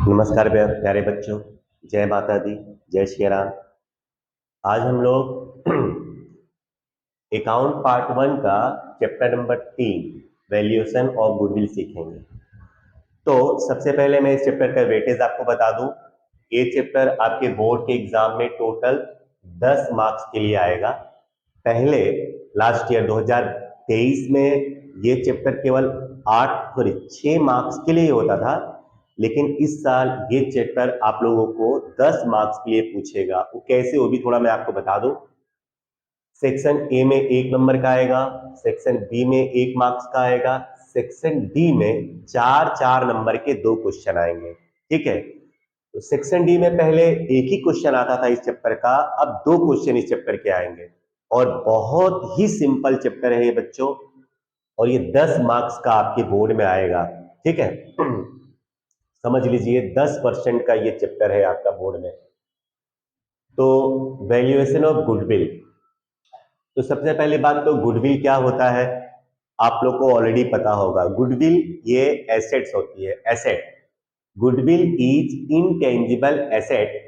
नमस्कार प्यारे बच्चों। जय माता दी, जय श्री राम। आज हम लोग अकाउंट पार्ट 1 का chapter number 3 valuation of goodwill सीखेंगे। तो सबसे पहले मैं इस चैप्टर का वेटेज आपको बता दूं। ये चैप्टर आपके बोर्ड के एग्जाम में टोटल 10 मार्क्स के लिए आएगा। पहले लास्ट ईयर 2023 में ये चैप्टर केवल 6 मार्क्स के लिए होता था, लेकिन इस साल ये चैप्टर आप लोगों को 10 मार्क्स के लिए पूछेगा। वो कैसे, वो भी थोड़ा मैं आपको बता दूं। सेक्शन ए में 1 नंबर का आएगा, सेक्शन बी में 1 मार्क्स का आएगा, सेक्शन डी में 4 नंबर के 2 क्वेश्चन आएंगे। ठीक है, तो सेक्शन डी में पहले एक ही क्वेश्चन आता था इस चैप्टर का, अब 2 क्वेश्चन इस चैप्टर के आएंगे और बहुत ही सिंपल चैप्टर है ये बच्चों, और ये 10 मार्क्स का आपके बोर्ड में आएगा। ठीक है, समझ लीजिए 10% का ये चैप्टर है आपका बोर्ड में। तो वैल्यूएशन ऑफ गुडविल, तो सबसे पहली बात तो गुडविल क्या होता है आप लोग को ऑलरेडी पता होगा। गुडविल ये एसेट्स होती है, asset. Goodwill is intangible asset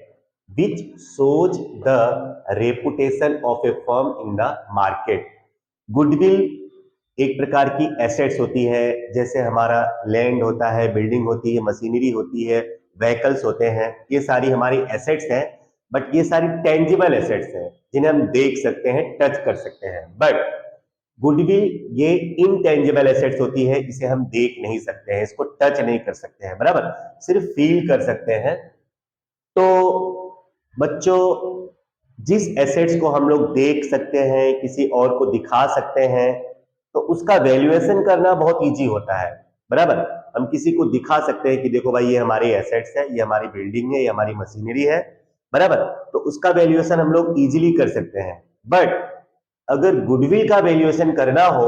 which shows the reputation of A firm in the market. Goodwill एक प्रकार की एसेट्स होती है, जैसे हमारा लैंड होता है, बिल्डिंग होती है, मशीनरी होती है, व्हीकल्स होते हैं, ये सारी हमारी एसेट्स हैं। बट ये सारी टेंजिबल एसेट्स हैं जिन्हें हम देख सकते हैं, टच कर सकते हैं। बट गुडविल ये इनटेंजिबल एसेट्स होती है, इसे हम देख नहीं सकते हैं, इसको टच नहीं कर सकते हैं, बराबर, सिर्फ फील कर सकते हैं। तो बच्चों, जिस एसेट्स को हम लोग देख सकते हैं, किसी और को दिखा सकते हैं, तो उसका वैल्यूएशन करना बहुत इजी होता है, बराबर। हम किसी को दिखा सकते हैं कि देखो भाई ये हमारी एसेट्स है, ये हमारी बिल्डिंग है, ये हमारी मशीनरी है, बराबर, तो उसका वैल्यूएशन हम लोग इजीली कर सकते हैं। बट अगर गुडविल का वैल्यूएशन करना हो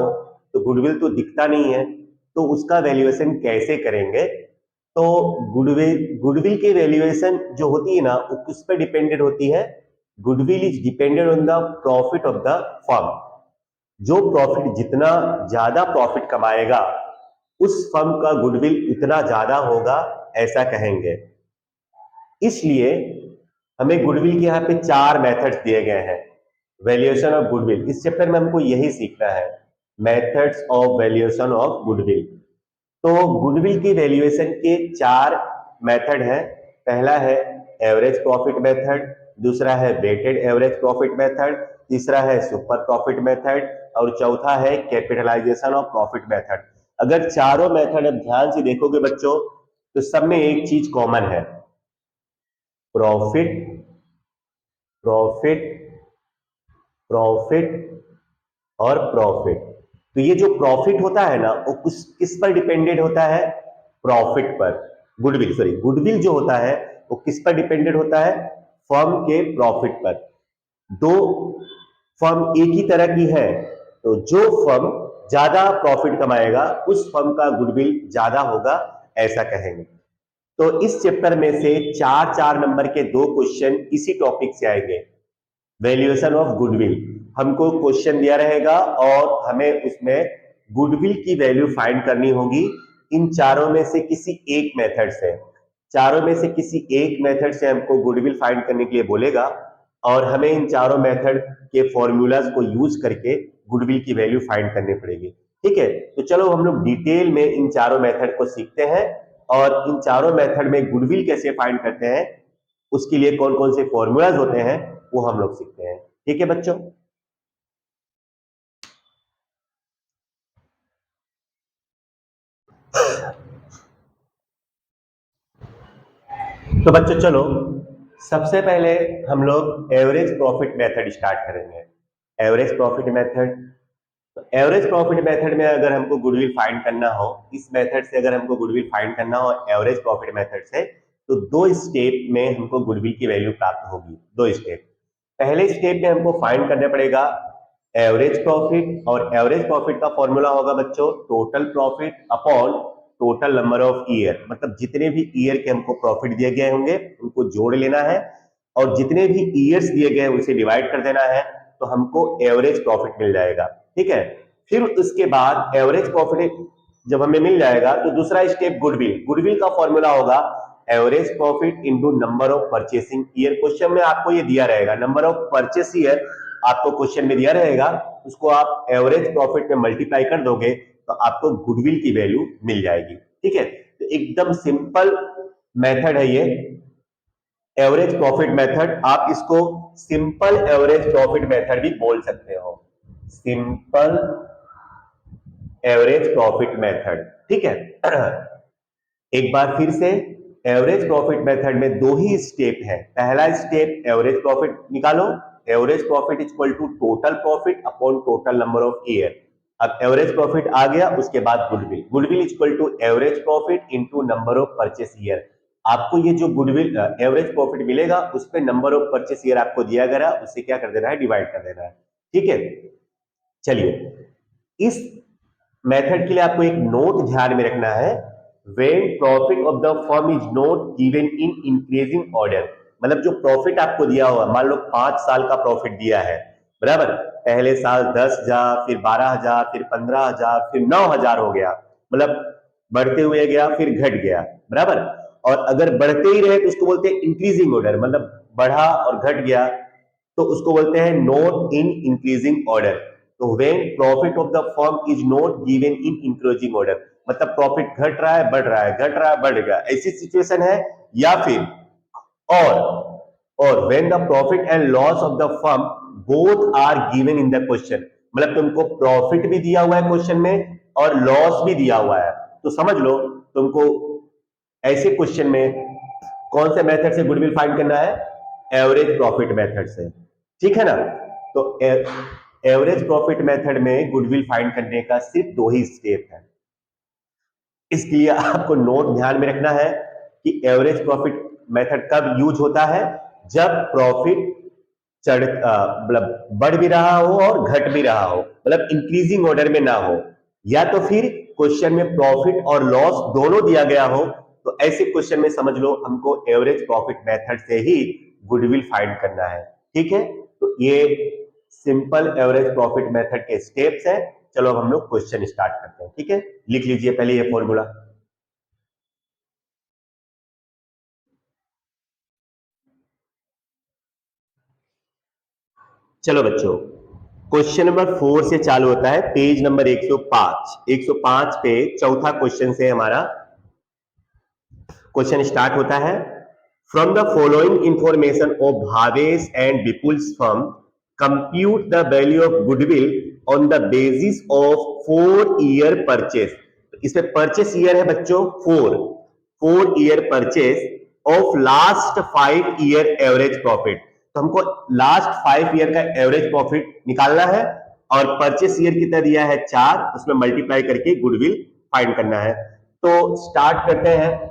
तो गुडविल तो दिखता नहीं है, तो उसका वैल्यूएशन कैसे करेंगे? तो गुडविल की वैल्यूएशन जो होती है ना, वो किस पर डिपेंडेंट होती है? Goodwill is dependent on the profit of the firm. जो प्रॉफिट, जितना ज्यादा प्रॉफिट कमाएगा उस फर्म का गुडविल उतना ज्यादा होगा, ऐसा कहेंगे। इसलिए हमें गुडविल के यहाँ पे 4 मेथड्स दिए गए हैं वैल्यूएशन ऑफ गुडविल। इस चैप्टर में हमको यही सीखना है, methods of valuation of goodwill. तो गुडविल की वैल्यूएशन के 4 मेथड हैं। पहला है एवरेज प्रॉफिट मेथड, दूसरा है वेटेड एवरेज प्रॉफिट मेथड, तीसरा है सुपर प्रॉफिट मेथड और चौथा है कैपिटलाइजेशन ऑफ प्रॉफिट मेथड। अगर चारों मेथड अब ध्यान से देखोगे बच्चों, तो सब में एक चीज कॉमन है, प्रॉफिट प्रॉफिट प्रॉफिट और प्रॉफिट। तो ये जो प्रॉफिट होता है ना, वो किस पर डिपेंडेंट होता है? प्रॉफिट पर। गुडविल जो होता है वो किस पर डिपेंडेंट होता है? फर्म के प्रॉफिट पर। दो फर्म एक ही तरह की है, तो जो फर्म ज्यादा प्रॉफिट कमाएगा उस फर्म का गुडविल ज्यादा होगा, ऐसा कहेंगे। तो इस चैप्टर में से 4 नंबर के 2 क्वेश्चन इसी टॉपिक से आएंगे, वैल्यूएशन ऑफ गुडविल। हमको क्वेश्चन दिया रहेगा और हमें उसमें गुडविल की वैल्यू फाइंड करनी होगी इन चारों में से किसी एक मेथड से। चारों में से किसी एक मेथड से हमको गुडविल फाइंड करने के लिए बोलेगा और हमें इन चारों मेथड के फॉर्मूलाज को यूज करके गुडविल की वैल्यू फाइंड करनी पड़ेगी। ठीक है, तो चलो हम लोग डिटेल में इन चारों मेथड को सीखते हैं और इन चारों मेथड में गुडविल कैसे फाइंड करते हैं, उसके लिए कौन कौन से फॉर्मूलाज होते हैं, वो हम लोग सीखते हैं। ठीक है बच्चों, तो बच्चों चलो सबसे पहले हम लोग एवरेज प्रॉफिट मेथड स्टार्ट करेंगे। एवरेज प्रॉफिट मेथड, तो एवरेज प्रॉफिट मेथड में अगर हमको गुडविल फाइंड करना हो, इस मेथड से अगर हमको गुडविल फाइंड करना हो एवरेज प्रॉफिट मेथड से, तो 2 स्टेप में हमको गुडविल की वैल्यू प्राप्त होगी। 2 स्टेप। पहले स्टेप में हमको फाइंड करना पड़ेगा एवरेज प्रॉफिट, और एवरेज प्रॉफिट का फॉर्मूला होगा बच्चों total profit upon total number of year. मतलब जितने भी ईयर के हमको प्रॉफिट दिए गए होंगे उनको जोड़ लेना है और जितने भी ईयर्स दिए गए उसे डिवाइड कर देना है, तो हमको एवरेज प्रॉफिट मिल जाएगा। ठीक है, फिर उसके बाद एवरेज प्रॉफिट जब हमें मिल जाएगा तो दूसरा स्टेप गुडविल। गुडविल का फॉर्मूला होगा average profit into number of purchasing year. Question में आपको ये दिया रहेगा, नंबर ऑफ परचेस ईयर आपको क्वेश्चन में दिया रहेगा, उसको आप एवरेज प्रॉफिट में मल्टीप्लाई कर दोगे तो आपको गुडविल की वैल्यू मिल जाएगी। ठीक है, तो एकदम सिंपल मेथड है ये एवरेज प्रॉफिट मेथड। आप इसको सिंपल एवरेज प्रॉफिट मेथड भी बोल सकते हो, सिंपल एवरेज प्रॉफिट मेथड। ठीक है, एक बार फिर से एवरेज प्रॉफिट मेथड में दो ही स्टेप है। पहला स्टेप एवरेज प्रॉफिट निकालो, average profit is equal to total profit upon total number of year. अब एवरेज प्रॉफिट आ गया, उसके बाद goodwill, goodwill is equal to average profit into number of purchase year. आपको ये जो गुडविल एवरेज प्रॉफिट मिलेगा उस पे नंबर ऑफ परचेस ईयर आपको दिया गया, उससे क्या कर देना है, डिवाइड कर देना है। ठीक है, चलिए इस मेथड के लिए आपको एक नोट ध्यान में रखना है, when profit of the firm is not given in increasing order। मतलब जो प्रॉफिट आपको दिया हुआ, मान लो 5 साल का प्रॉफिट दिया है, बराबर, पहले साल 10,000, फिर 12,000, फिर 15,000, फिर 9,000 हो गया, मतलब बढ़ते हुए गया, फिर घट गया, बराबर। और अगर बढ़ते ही रहे तो उसको बोलते हैं इंक्रीजिंग ऑर्डर, मतलब बढ़ा और घट गया तो उसको बोलते हैं नोट इन इंक्रीजिंग ऑर्डर। तो when profit of the firm is not given in increasing order, मतलब प्रॉफिट घट रहा है, बढ़ रहा है, घट रहा है, बढ़ गया, ऐसी सिचुएशन है। या फिर और when the profit and loss of the firm both are given in the question, मतलब तुमको प्रॉफिट भी दिया हुआ है क्वेश्चन में और लॉस भी दिया हुआ है, तो समझ लो तुमको ऐसे क्वेश्चन में कौन से मेथड से गुडविल फाइंड करना है, एवरेज प्रॉफिट मेथड से। ठीक है ना, तो एवरेज प्रॉफिट मेथड में गुडविल फाइंड करने का सिर्फ दो ही स्टेप है। इसलिए आपको नोट ध्यान में रखना है कि एवरेज प्रॉफिट मेथड कब यूज होता है, जब प्रॉफिट मतलब बढ़ भी रहा हो और घट भी रहा हो, मतलब इंक्रीजिंग ऑर्डर में ना हो, या तो फिर क्वेश्चन में प्रॉफिट और लॉस दोनों दिया गया हो, तो ऐसे क्वेश्चन में समझ लो हमको एवरेज प्रॉफिट मेथड से ही गुडविल फाइंड करना है। ठीक है, तो ये सिंपल एवरेज प्रॉफिट मेथड के स्टेप्स है। चलो अब हम लोग क्वेश्चन स्टार्ट करते हैं। ठीक है, लिख लीजिए पहले ये फॉर्मूला। चलो बच्चों, क्वेश्चन नंबर 4 से चालू होता है, पेज नंबर 105। 105 पे चौथा क्वेश्चन से हमारा क्वेश्चन स्टार्ट होता है। From the following information of Bhavesh and Vipul's firm compute the value of goodwill on the basis of 4 year purchase. इसमें परचेस ईयर है बच्चों 4 year purchase of last 5 year average profit. तो हमको लास्ट 5 ईयर का average profit निकालना है और purchase year कितना दिया है 4, उसमें मल्टीप्लाई करके गुडविल फाइंड करना है। तो स्टार्ट करते हैं।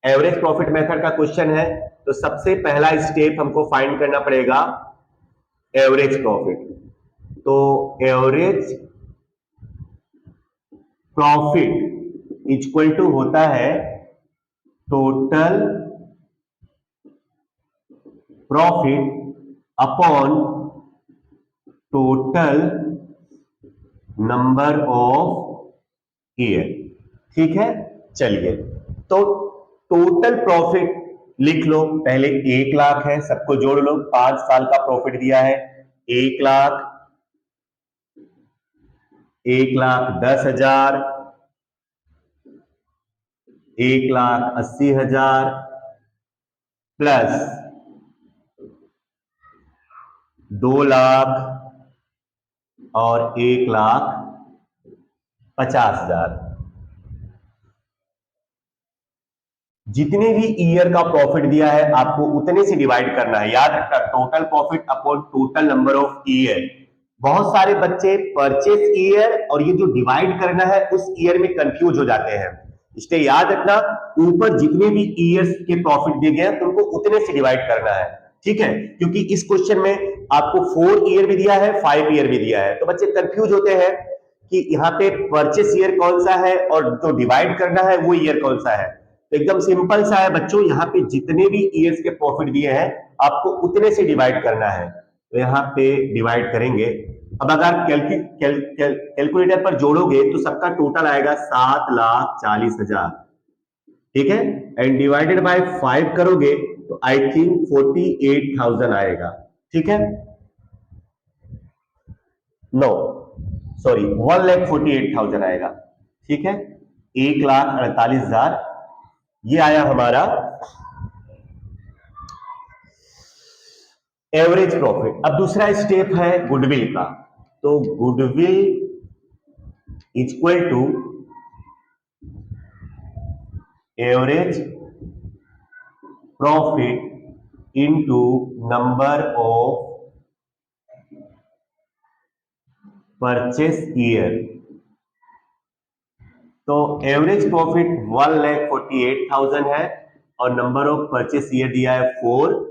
एवरेज प्रॉफिट मेथड का क्वेश्चन है, तो सबसे पहला स्टेप हमको फाइंड करना पड़ेगा एवरेज प्रॉफिट। तो एवरेज प्रॉफिट इक्वल टू होता है total profit upon total number of year. ठीक है, चलिए तो टोटल प्रॉफिट लिख लो, पहले 1 लाख है, सबको जोड़ लो, 5 साल का प्रॉफिट दिया है 1 लाख, 1,10,000, 1,80,000 प्लस 2 लाख और 1,50,000। जितने भी ईयर का प्रॉफिट दिया है आपको उतने से डिवाइड करना है। याद रखना, total profit upon total number of year. बहुत सारे बच्चे परचेस ईयर और ये जो डिवाइड करना है उस ईयर में कंफ्यूज हो जाते हैं, इसलिए याद रखना ऊपर जितने भी ईयर्स के प्रॉफिट दिए गए हैं तुमको उतने से डिवाइड करना है। ठीक है, क्योंकि इस क्वेश्चन में आपको 4 ईयर भी दिया है, 5 ईयर भी दिया है, तो बच्चे कंफ्यूज होते हैं कि यहाँ पे परचेस ईयर कौन सा है और जो डिवाइड करना है वो ईयर कौन सा है। तो एकदम सिंपल सा है बच्चों, यहाँ पे जितने भी ईयर्स के प्रॉफिट दिए हैं आपको उतने से डिवाइड करना है। तो यहाँ पे डिवाइड करेंगे अब अगर कैलकुलेटर पर जोड़ोगे तो सबका टोटल आएगा 7,40,000, ठीक है, एंड डिवाइडेड बाय 5 करोगे तो आई थिंक 48,000 आएगा, ठीक है, नो सॉरी 1,48,000 आएगा, ठीक है, 1,48,000 ये आया हमारा एवरेज प्रॉफिट। अब दूसरा स्टेप है गुडविल का, तो goodwill equal to average profit into number of purchase year. तो एवरेज प्रॉफिट 1,48,000 है और नंबर ऑफ परचेस ईयर दिया है 4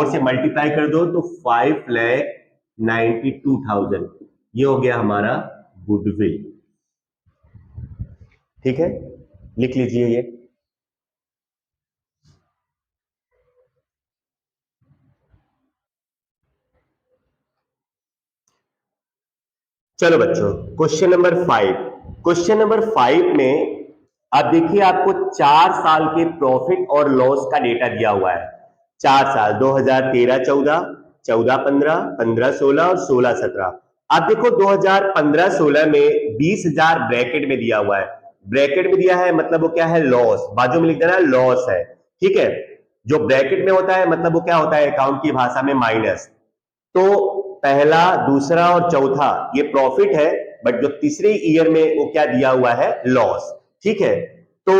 से मल्टीप्लाई कर दो तो 5,92,000, ये हो गया हमारा गुडविल, ठीक है, लिख लीजिए ये। चलो बच्चों, क्वेश्चन नंबर 5 में आप देखिए, आपको 4 साल के प्रॉफिट और लॉस का डेटा दिया हुआ है। 4 साल 2013-14, 14-15, 15-16 और 16-17। आप देखो 2015-16 में 20,000 ब्रैकेट में दिया हुआ है, ब्रैकेट में दिया है मतलब वो क्या है, लॉस, बाजू में लिख देना लॉस है, ठीक है। जो ब्रैकेट में होता है मतलब वो क्या होता है अकाउंट की भाषा में, माइनस। तो पहला, दूसरा और चौथा ये प्रॉफिट है, बट जो तीसरे ईयर में वो क्या दिया हुआ है, लॉस, ठीक है। तो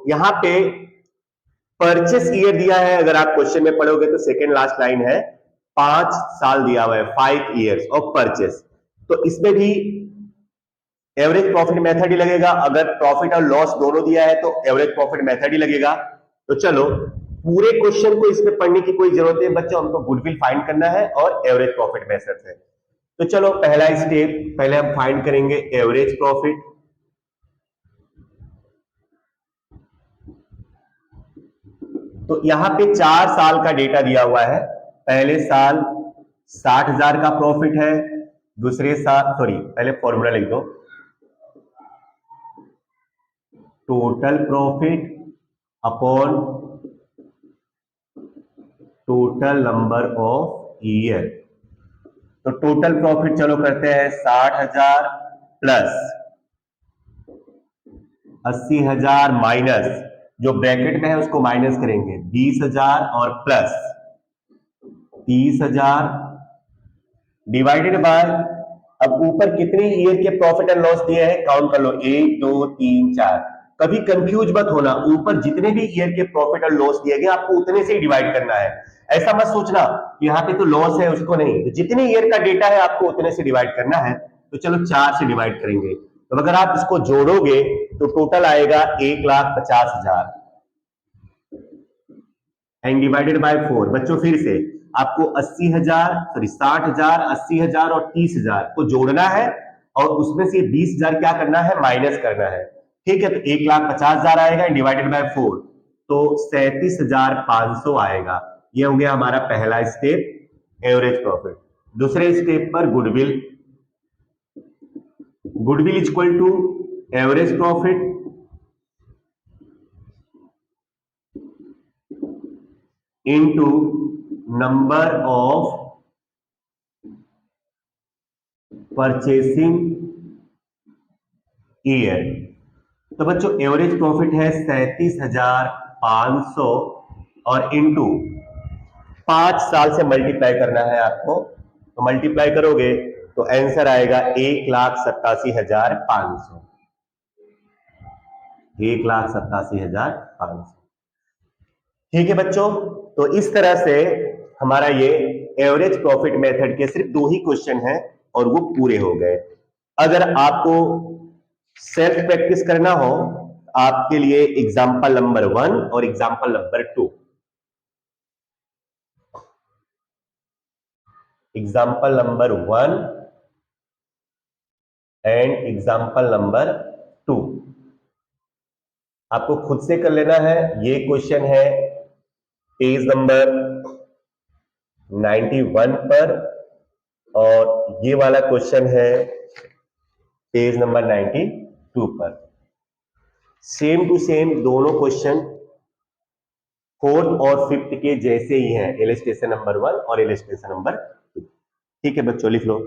यहां पे परचेस ईयर दिया है, अगर आप क्वेश्चन में पढ़ोगे तो सेकेंड लास्ट लाइन है, 5 साल दिया हुआ है, 5 ईयर्स ऑफ परचेस। तो इसमें भी एवरेज प्रॉफिट मेथड ही लगेगा, अगर प्रॉफिट और लॉस दोनों दिया है तो एवरेज प्रॉफिट मेथड ही लगेगा। तो चलो, पूरे क्वेश्चन को इसमें पढ़ने की कोई जरूरत नहीं बच्चों, हमको गुडविल फाइंड करना है और एवरेज प्रॉफिट मेथड से। तो चलो, पहला स्टेप, पहले हम फाइंड करेंगे एवरेज प्रॉफिट। तो यहां पे 4 साल का डेटा दिया हुआ है। पहले साल 60,000 का प्रॉफिट है, दूसरे साल, सॉरी पहले फॉर्मूला लिख दो, total profit upon total number of year. तो टोटल प्रॉफिट चलो करते हैं 60,000 प्लस 80,000 माइनस, जो ब्रैकेट में है उसको माइनस करेंगे, 20,000 और प्लस 30,000 डिवाइडेड बाय, अब ऊपर कितने ईयर के प्रॉफिट एंड लॉस दिए हैं काउंट कर लो, 1 2 3 4। कभी कंफ्यूज मत होना, ऊपर जितने भी ईयर के प्रॉफिट और लॉस दिए गए आपको उतने से ही डिवाइड करना है। ऐसा मत सोचना कि यहाँ पे तो लॉस है उसको नहीं, तो जितने ईयर का डेटा है आपको उतने से डिवाइड करना है। तो चलो 4 से डिवाइड करेंगे, तो अगर आप इसको जोड़ोगे तो टोटल आएगा 1,50,000 एंड डिवाइडेड बाय 4। बच्चों फिर से आपको 80,000, सॉरी 60,000, 80,000 और 30,000 को जोड़ना है और उसमें से 20,000 क्या करना है, माइनस करना है, ठीक है। तो 1,50,000 आएगा डिवाइडेड बाय 4, तो 37,500 आएगा। ये हो गया हमारा पहला स्टेप, एवरेज प्रॉफिट। दूसरे स्टेप पर goodwill, goodwill equal to average profit into number of purchasing year. तो बच्चों एवरेज प्रॉफिट है 37,500 और इनटू 5 साल से मल्टीप्लाई करना है आपको, तो मल्टीप्लाई करोगे तो आंसर आएगा 1,87,500, 1,87,500, ठीक है बच्चों। तो इस तरह से हमारा ये एवरेज प्रॉफिट मेथड के सिर्फ 2 ही क्वेश्चन हैं और वो पूरे हो गए। अगर आपको सेल्फ प्रैक्टिस करना हो, आपके लिए एग्जाम्पल नंबर 1 और example number 2, example number 1 and example number 2 आपको खुद से कर लेना है। ये क्वेश्चन है पेज नंबर 91 पर और ये वाला क्वेश्चन है पेज नंबर 92 पर। सेम टू सेम दोनों क्वेश्चन फोर्थ और फिफ्थ के जैसे ही हैं, इलस्ट्रेशन नंबर 1 और इलस्ट्रेशन नंबर 2। ठीक है बच्चों, लिख लो।